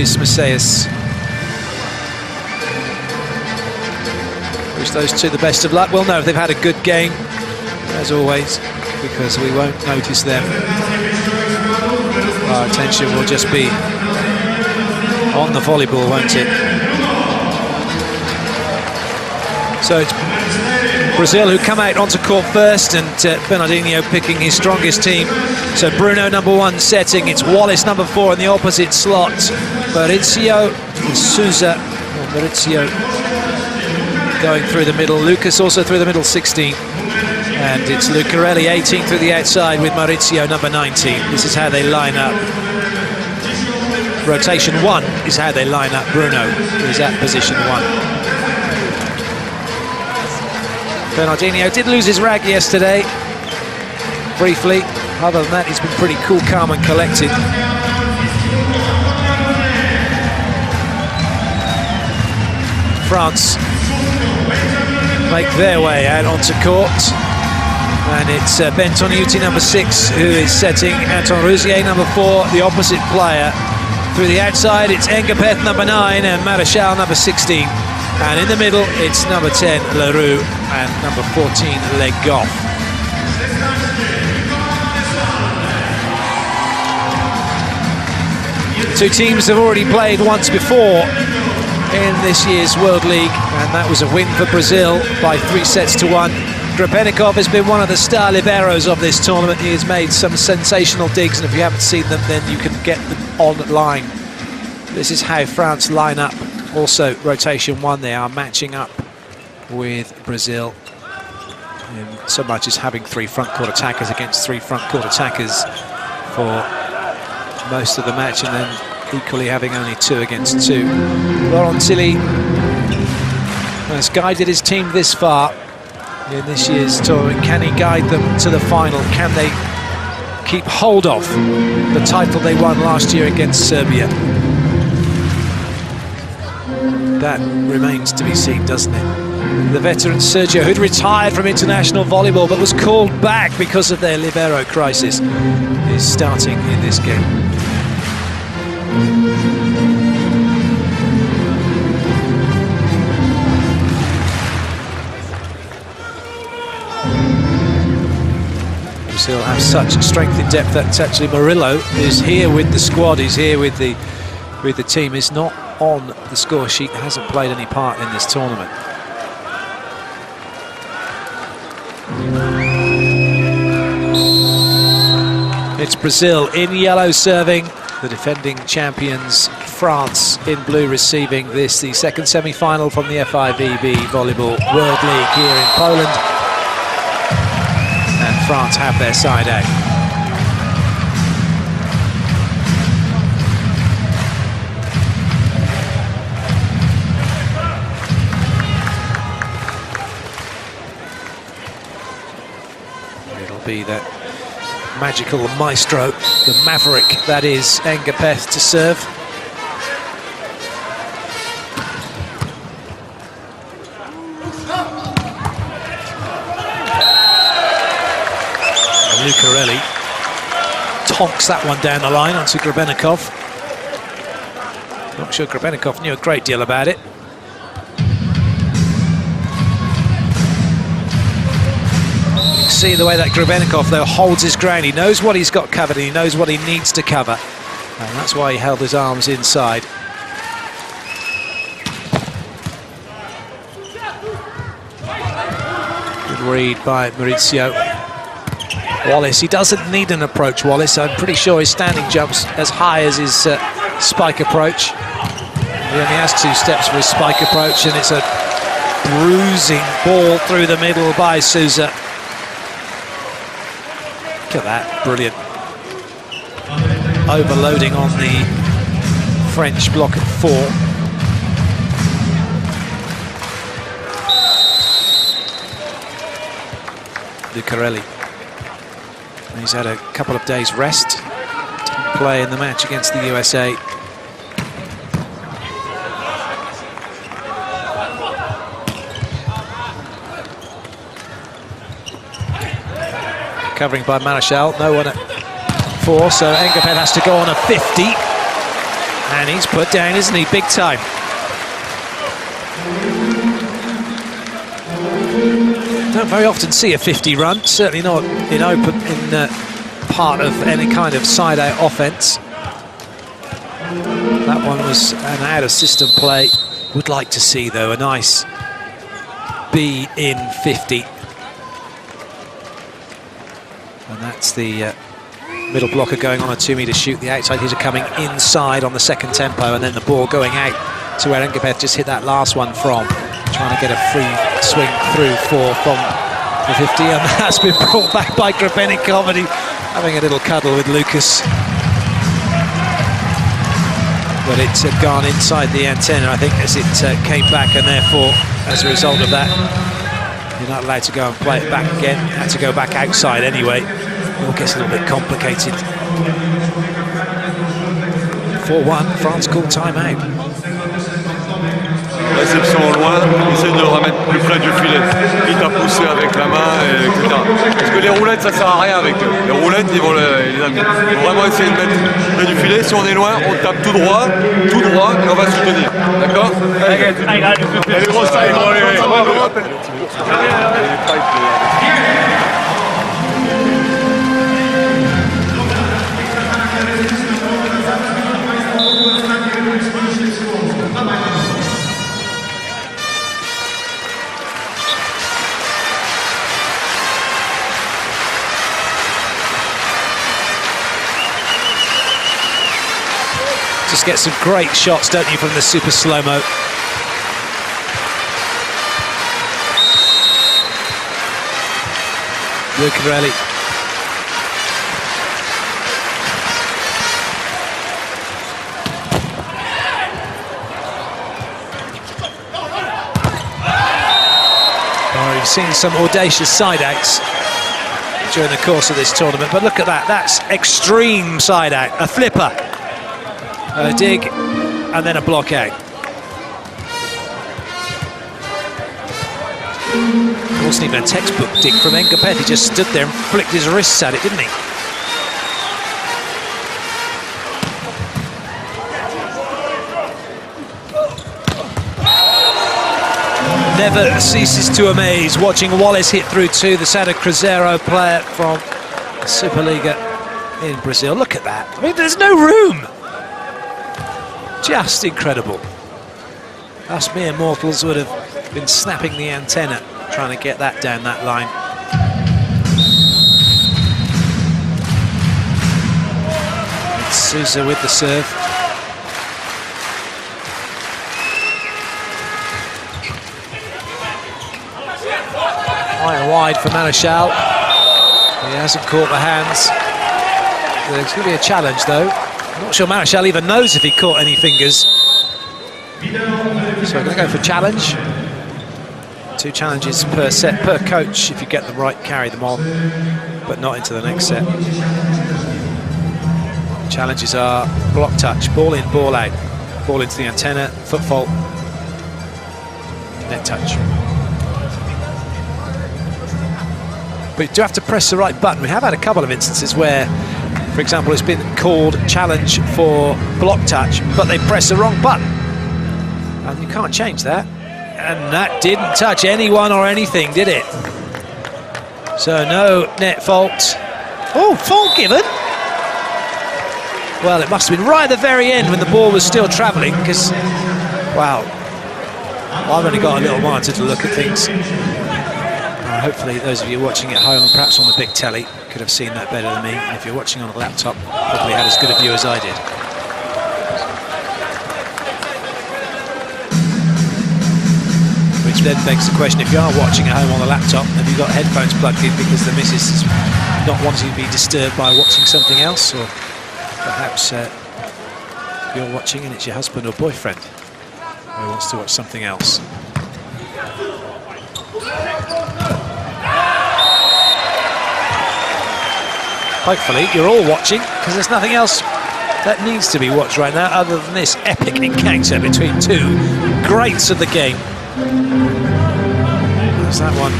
Luis Macias. Wish those two the best of luck. We'll know if they've had a good game, as always, because we won't notice them. Our attention will just be on the volleyball, won't it? So it's Brazil who come out onto court first, and Bernardinho picking his strongest team. So Bruno #1 setting, it's Wallace #4 in the opposite slot. Maurizio and Souza. Maurizio going through the middle, Lucas also through the middle, 16. And it's Lucarelli 18 through the outside with Maurizio #19. This is how they line up. Rotation 1 is how they line up. Bruno is at position 1. Bernardinho did lose his rag yesterday, briefly. Other than that, he's been pretty cool, calm and collected. France make their way out onto court. And it's Bentoniuti #6 who is setting. Anton Rousier #4, the opposite player. Through the outside, it's Engapeth #9 and Marechal #16. And in the middle, it's #10 Leroux and #14 Le Goff. Two teams have already played once before in this year's World League, and that was a win for Brazil by 3-1. Grebennikov has been one of the star liberos of this tournament. He has made some sensational digs, and if you haven't seen them, then you can get them online. This is how France line up. Also, rotation 1, they are matching up with Brazil in so much as having 3 front court attackers against 3 front court attackers for most of the match, and then equally having only 2 against 2. Laurent Tilly has guided his team this far in this year's tournament. Can he guide them to the final? Can they keep hold of the title they won last year against Serbia? That remains to be seen, doesn't it? The veteran Sergio, who'd retired from international volleyball but was called back because of their libero crisis, is starting in this game. Brazil have such strength in depth that actually Murillo is here with the squad, he's here with the team, is not on the score sheet, hasn't played any part in this tournament. It's Brazil in yellow serving, the defending champions France in blue receiving this, the second semi-final from the FIVB Volleyball World League here in Poland. And France have their side out. Be that magical maestro, the maverick that is Engapeth to serve. And Lucarelli tonks that one down the line onto Grebennikov. Not sure Grebennikov knew a great deal about it. See the way that Grebennikov though holds his ground. He knows what he's got covered and he knows what he needs to cover, and that's why he held his arms inside. Good read by Maurizio. Wallace, he doesn't need an approach, Wallace. I'm pretty sure his standing jump's as high as his spike approach. He only has 2 steps for his spike approach, and it's a bruising ball through the middle by Souza. Look at that, brilliant. Overloading on the French block at 4. Lucarelli. He's had a couple of days rest. Didn't play in the match against the USA. Covering by Marechal, no one at 4, so Engapeth has to go on a 50. And he's put down, isn't he? Big time. Don't very often see a 50 run, certainly not in part of any kind of side-out offence. That one was an out-of-system play. Would like to see, though, a nice B in 50. And that's the middle blocker going on a 2-metre shoot. The outside hitter coming inside on the second tempo, and then the ball going out to where Ngapeth just hit that last one from. Trying to get a free swing through from the 50, and that's been brought back by Grebenikov, and having a little cuddle with Lucas. But it had gone inside the antenna, I think, as it came back, and therefore, as a result of that, you're not allowed to go and play it back again. Had to go back outside anyway. It all gets a little bit complicated. 4-1, France called timeout. Réception au loin, essaye de le remettre plus près du filet, quitte à pousser avec la main, etc. Parce que les roulettes, ça sert à rien avec eux. Les roulettes, ils vont les amener. Il faut vraiment essayer de mettre près du filet. Si on est loin, on tape tout droit, et on va soutenir. D'accord? Les grosses tailles, Just get some great shots, don't you, from the super slow-mo. Lucarelli. Oh, we've seen some audacious side-outs during the course of this tournament, but look at that, that's extreme side-out, a flipper. A dig, and then a block out. It wasn't even a textbook dig from Ngapeth. He just stood there and flicked his wrists at it, didn't he? Never ceases to amaze watching Wallace hit through two, the Santa Cruzeiro player from Superliga in Brazil. Look at that. I mean, there's no room. Just incredible. Us mere mortals would have been snapping the antenna trying to get that down that line. It's Sousa with the serve. High and wide for Marechal. He hasn't caught the hands. There's going to be a challenge though. I'm not sure Marechal even knows if he caught any fingers. So we're going to go for challenge. 2 challenges per set, per coach. If you get them right, carry them on, but not into the next set. Challenges are block touch, ball in, ball out. Ball into the antenna, foot fault, net touch. But you do have to press the right button. We have had a couple of instances where, for example, it's been called challenge for block touch, but they press the wrong button. And you can't change that. And that didn't touch anyone or anything, did it? So no net fault. Oh, fault given. Well, it must have been right at the very end when the ball was still travelling, because, wow, I've only got a little monitor to look at things. Hopefully those of you watching at home, perhaps on the big telly, could have seen that better than me. And if you're watching on a laptop, probably had as good a view as I did. Which then begs the question, if you are watching at home on the laptop, have you got headphones plugged in because the missus is not wanting to be disturbed by watching something else? Or perhaps you're watching and it's your husband or boyfriend who wants to watch something else. Hopefully you're all watching, because there's nothing else that needs to be watched right now other than this epic encounter between 2 greats of the game. There's that one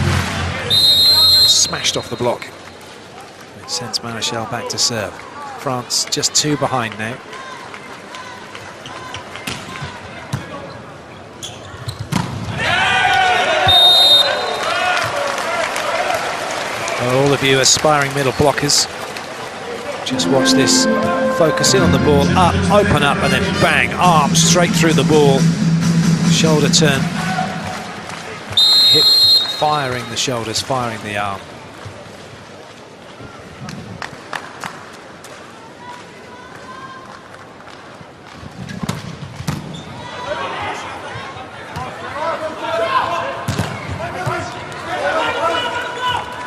smashed off the block. It sends Marechal back to serve. France just 2 behind now. you aspiring middle blockers. Just watch this. Focus in on the ball, up, open up, and then bang, arm straight through the ball. Shoulder turn. Hip firing the shoulders, firing the arm.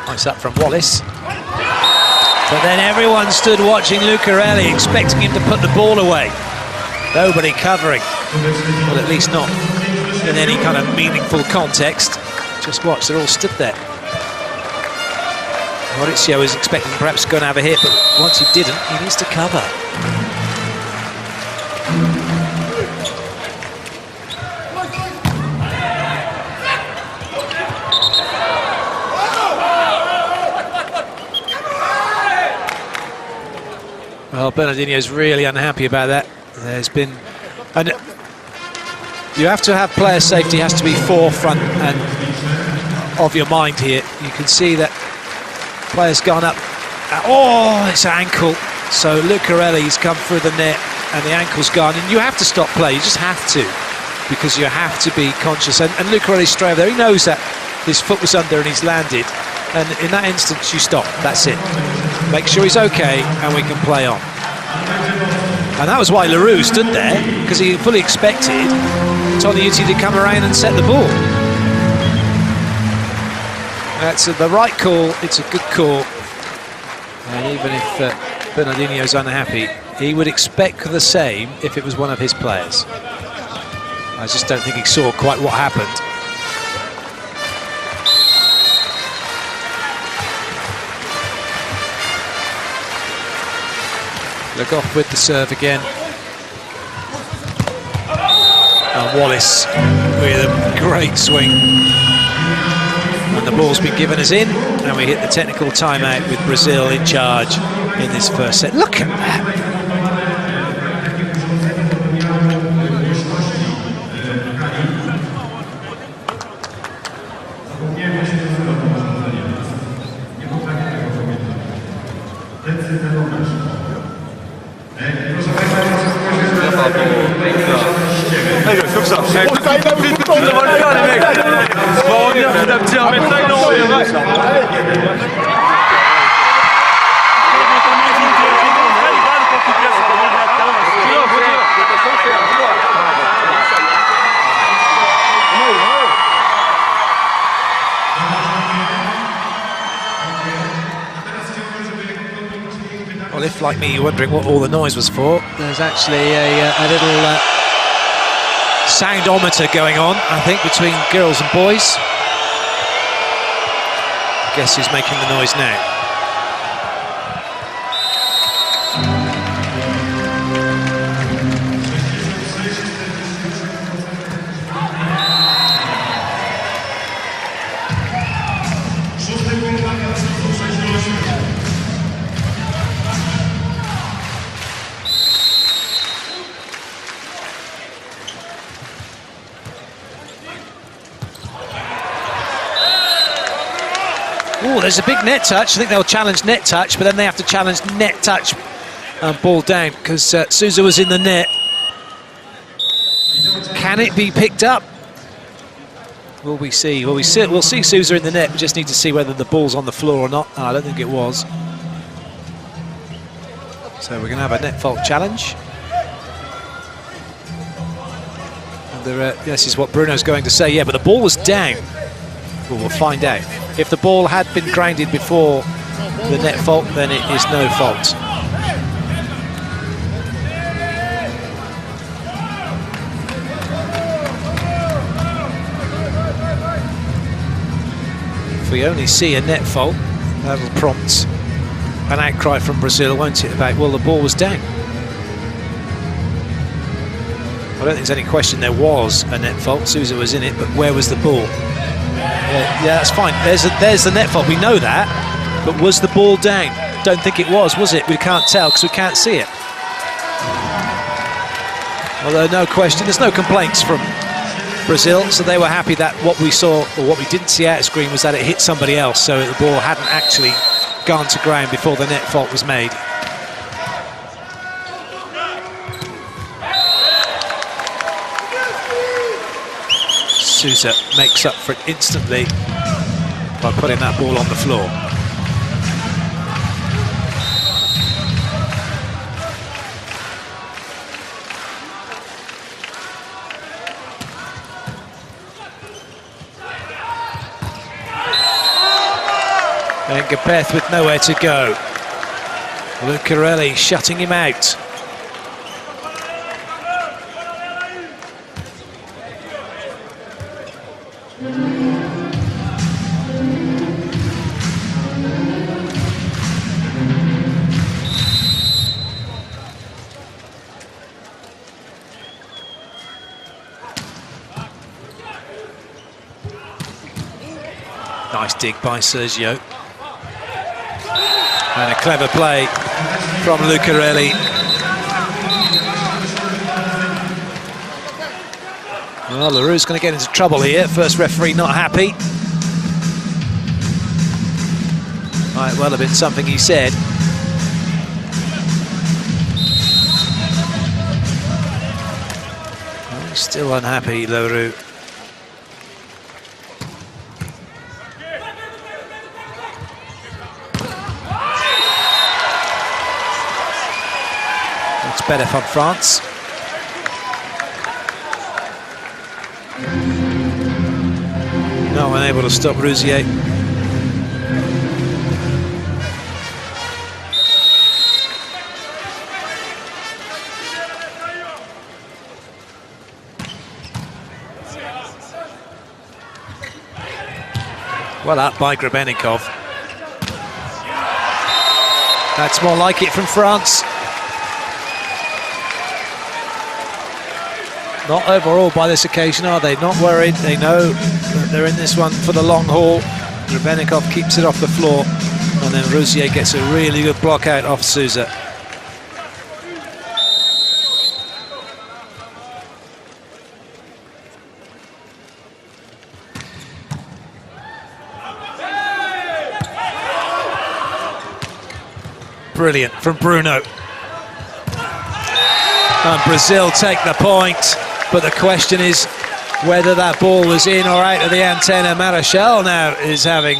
Nice up from Wallace. But then everyone stood watching Lucarelli, expecting him to put the ball away. Nobody covering. Well, at least not in any kind of meaningful context. Just watch, they're all stood there. Maurizio was expecting perhaps to go and have a hit, but once he didn't, he needs to cover. Well, Bernardino's really unhappy about that. There's been... and you have to have player safety, has to be forefront and of your mind here. You can see that player's gone up. Oh, it's ankle. So Lucarelli's come through the net and the ankle's gone. And you have to stop play, you just have to. Because you have to be conscious. And Lucarelli's straight over there. He knows that his foot was under and he's landed. And in that instance, you stop. That's it. Make sure he's okay and we can play on. And that was why Leroux stood there, because he fully expected Toniutti to come around and set the ball. That's the right call, it's a good call. And even if Bernardino's unhappy, he would expect the same if it was one of his players. I just don't think he saw quite what happened. Look off with the serve again. And Wallace with a great swing. And the ball's been given us in, and we hit the technical timeout with Brazil in charge in this first set. Look at that. Comme ça. Ça va le faire, les mecs. On va revenir petit à petit. Well, if, like me, you're wondering what all the noise was for, there's actually a little soundometer going on, I think, between girls and boys. Guess who's making the noise now? Oh, there's a big net touch. I think they'll challenge net touch, but then they have to challenge net touch and ball down, because Sousa was in the net. Can it be picked up? Will we see? We'll see Sousa in the net. We just need to see whether the ball's on the floor or not. Oh, I don't think it was. So we're going to have a net fault challenge. And this is what Bruno's going to say. Yeah, but the ball was down. Well, we'll find out. If the ball had been grounded before the net fault, then it is no fault. If we only see a net fault, that'll prompt an outcry from Brazil, won't it, about, well, the ball was down. I don't think there's any question there was a net fault. Sousa was in it, but where was the ball? Yeah, that's fine. There's the net fault. We know that, but was the ball down? Don't think it was it? We can't tell because we can't see it. Although no question, there's no complaints from Brazil, so they were happy that what we saw, or what we didn't see out of screen, was that it hit somebody else, so the ball hadn't actually gone to ground before the net fault was made. Sousa makes up for it instantly by putting that ball on the floor. And Gapeth with nowhere to go. Lucarelli shutting him out. Nice dig by Sergio. And a clever play from Lucarelli. Well, LaRue's going to get into trouble here. First referee not happy. Might well have been something he said. Well, he's still unhappy, LaRue. It's better from France. No one able to stop Rouzier. Well up by Grebennikov. That's more like it from France. Not overawed by this occasion, are they? Not worried. They know that they're in this one for the long haul. Grebennikov keeps it off the floor, and then Rouzier gets a really good block out off Sousa. Brilliant from Bruno. And Brazil take the point. But the question is whether that ball was in or out of the antenna. Marechal now is having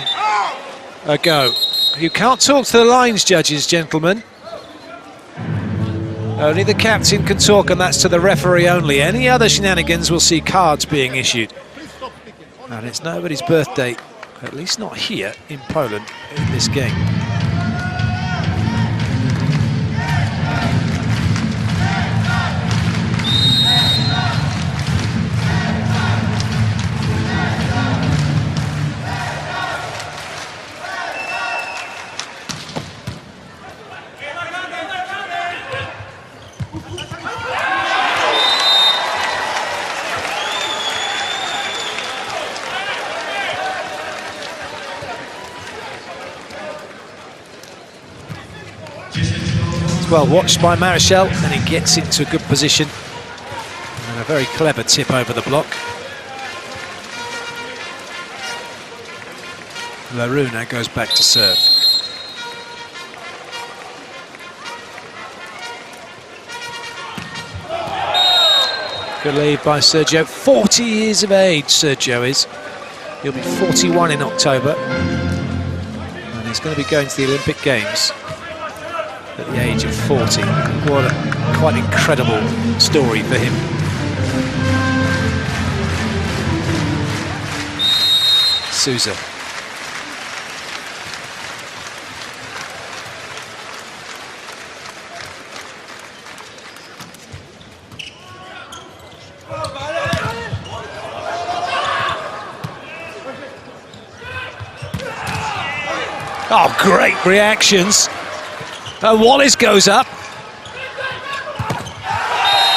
a go. You can't talk to the lines, judges, gentlemen. Only the captain can talk, and that's to the referee only. Any other shenanigans will see cards being issued. And it's nobody's birthday, at least not here in Poland, in this game. Well watched by Marechal, and he gets into a good position. And a very clever tip over the block. LaRue now goes back to serve. Good lead by Sergio. 40 years of age, Sergio is. He'll be 41 in October. And he's going to be going to the Olympic Games at the age of 40. What a quite incredible story for him. Sousa. Oh, great reactions. And Wallace goes up.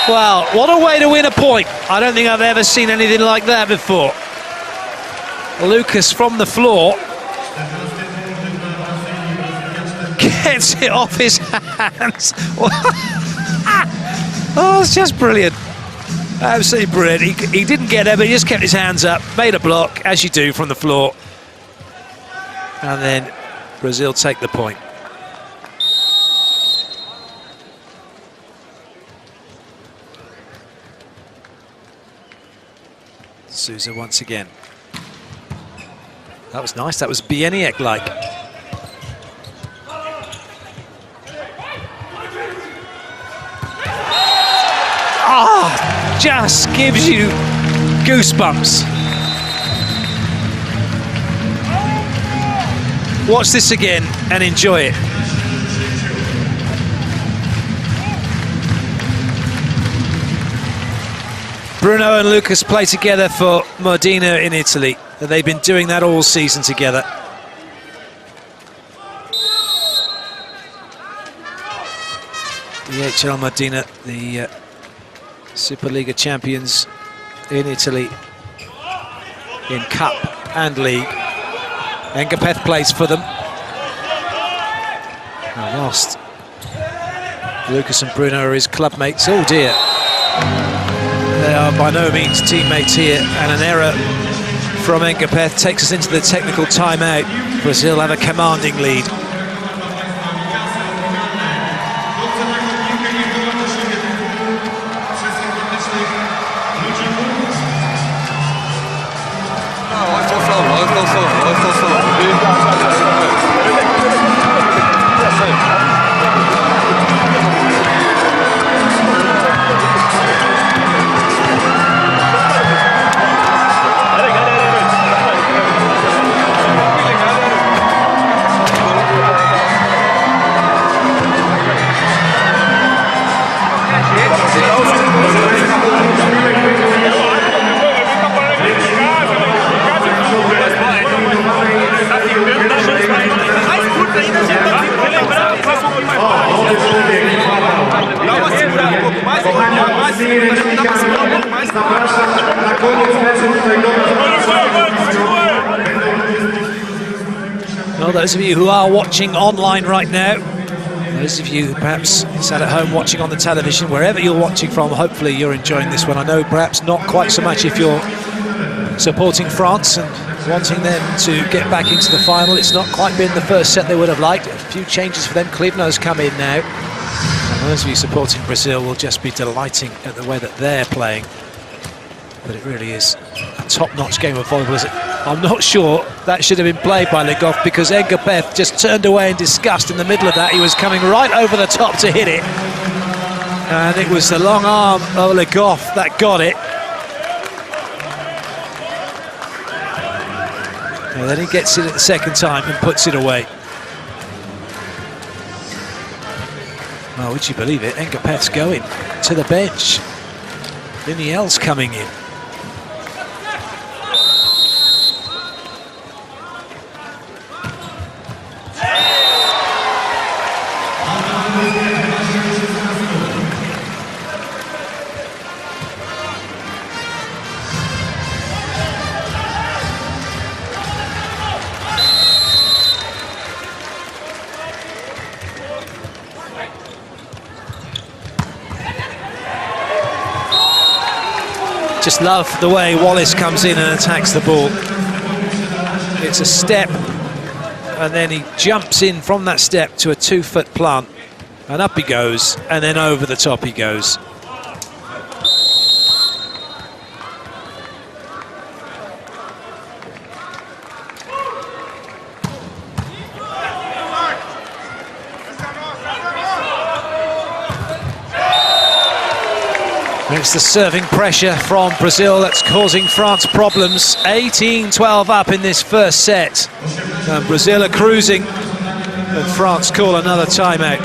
Well, what a way to win a point. I don't think I've ever seen anything like that before. Lucas from the floor gets it off his hands. Oh, it's just brilliant. Absolutely brilliant. He didn't get there, but he just kept his hands up, made a block, as you do from the floor. And then Brazil take the point. Souza once again. That was nice, that was Bieniek-like. Ah, just gives you goosebumps. Watch this again and enjoy it. Bruno and Lucas play together for Modena in Italy. They've been doing that all season together. DHL Modena, the Superliga champions in Italy in Cup and League. Engapeth plays for them. And whilst Lucas and Bruno are his club mates, oh dear. They are by no means teammates here, and an error from Engapeth takes us into the technical timeout. Brazil have a commanding lead. Well, those of you who are watching online right now, those of you who perhaps sat at home watching on the television, wherever you're watching from, hopefully you're enjoying this one. I know perhaps not quite so much if you're supporting France and wanting them to get back into the final. It's not quite been the first set they would have liked. A few changes for them. Clevenot's come in now. And those of you supporting Brazil will just be delighting at the way that they're playing. But it really is a top-notch game of volleyball, is it? I'm not sure that should have been played by Legov, because Engapeth just turned away in disgust in the middle of that. He was coming right over the top to hit it. And it was the long arm of Legov that got it. And then he gets it at the second time and puts it away. Well, would you believe it? Engapeth's going to the bench. Liniel's coming in. Just love the way Wallace comes in and attacks the ball. It's a step, and then he jumps in from that step to a 2-foot plant, and up he goes, and then over the top he goes. It's the serving pressure from Brazil that's causing France problems. 18-12 up in this first set. And Brazil are cruising, and France call another timeout.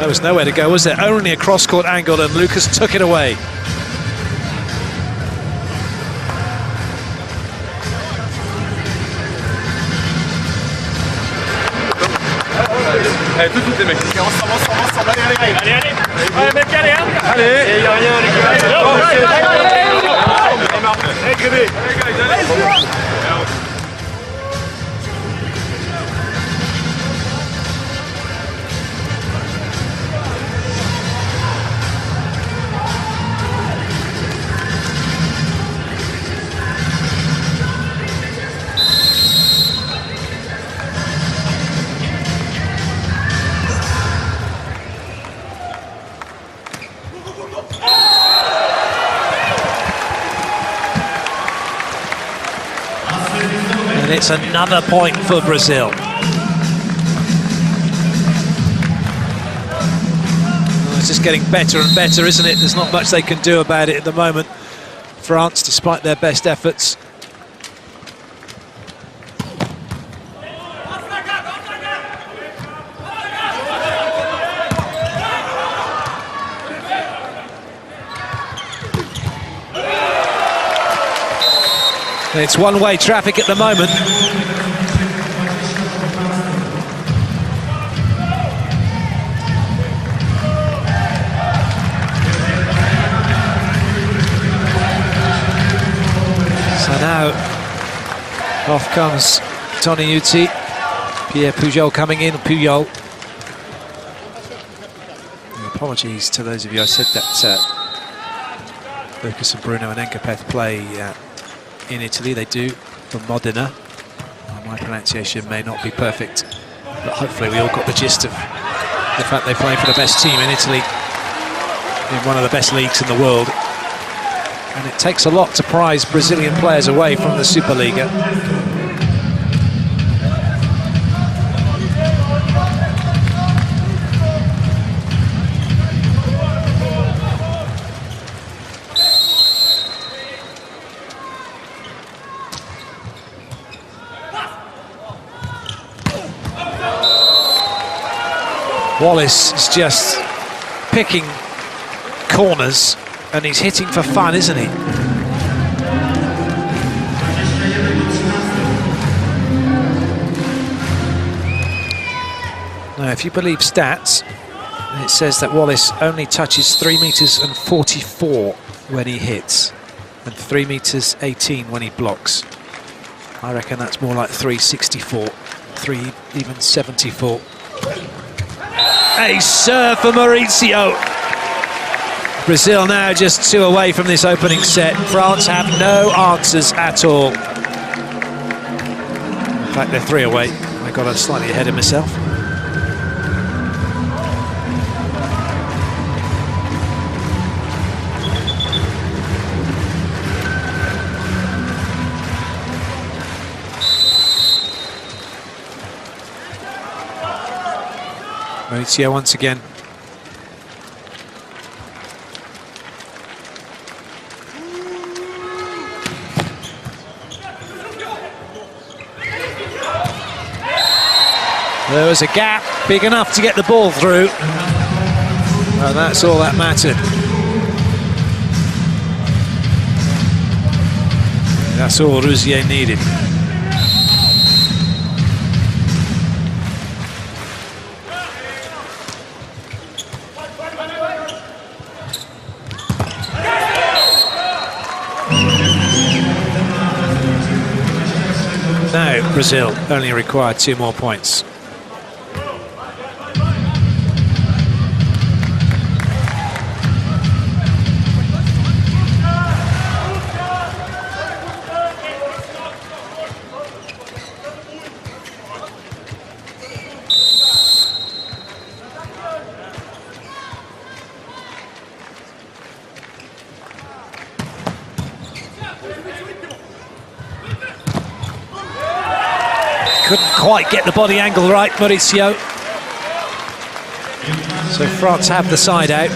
There was nowhere to go, was there? Only a cross-court angle, and Lucas took it away. Allez, tout de suite les mecs. Ensemble, allez. Allez mec, allez hein. Allez. Il y a rien les gars. And it's another point for Brazil. Well, it's just getting better and better, isn't it? There's not much they can do about it at the moment. France, despite their best efforts. It's one-way traffic at the moment. So now, off comes Toniutti. Pierre Pujol coming in. Pujol. Apologies to those of you. I said that Lucas and Bruno and Enkapeth play in Italy. They do, from Modena. My pronunciation may not be perfect, but hopefully we all got the gist of the fact they play for the best team in Italy, in one of the best leagues in the world. And it takes a lot to prize Brazilian players away from the Superliga. Wallace is just picking corners, and he's hitting for fun, isn't he? Now, if you believe stats, it says that Wallace only touches 3 meters and 44 when he hits, and 3 meters 18 when he blocks. I reckon that's more like 364, even 74. A serve for Maurizio. Brazil now just 2 away from this opening set. France have no answers at all. In fact, they're 3 away. I got slightly ahead of myself. Maurizio once again. There was a gap big enough to get the ball through, and that's all that mattered. That's all Rousier needed. Now Brazil only require 2 more points. Couldn't quite get the body angle right, Maurizio. So France have the side out.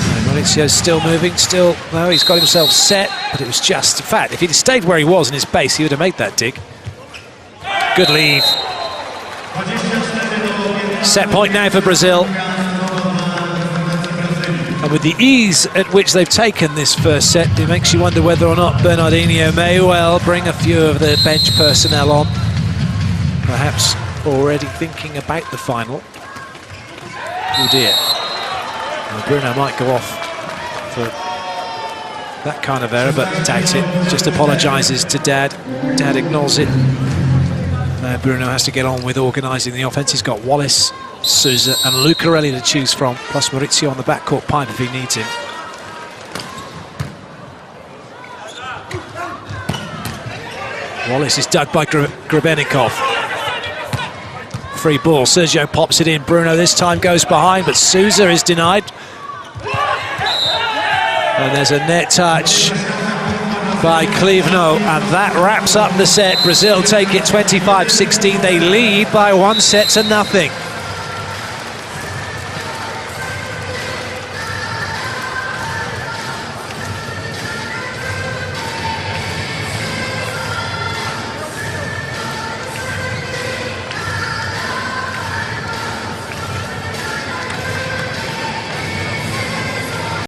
And Mauricio's still moving, no, he's got himself set, but it was just, in fact, if he'd stayed where he was in his base, he would have made that dig. Good leave. Set point now for Brazil. And with the ease at which they've taken this first set, it makes you wonder whether or not Bernardinho may well bring a few of the bench personnel on. Perhaps already thinking about the final. Oh dear. Well, Bruno might go off for that kind of error, but doubt it. Just apologises to Dad. Dad ignores it. Now Bruno has to get on with organising the offence. He's got Wallace, Sousa and Lucarelli to choose from, plus Maurizio on the backcourt pipe if he needs him. Wallace is dug by Grebenikov. Free ball, Sergio pops it in, Bruno this time goes behind, but Sousa is denied. And there's a net touch by Clevenot, and that wraps up the set. Brazil take it 25-16. They lead by 1 set to nothing.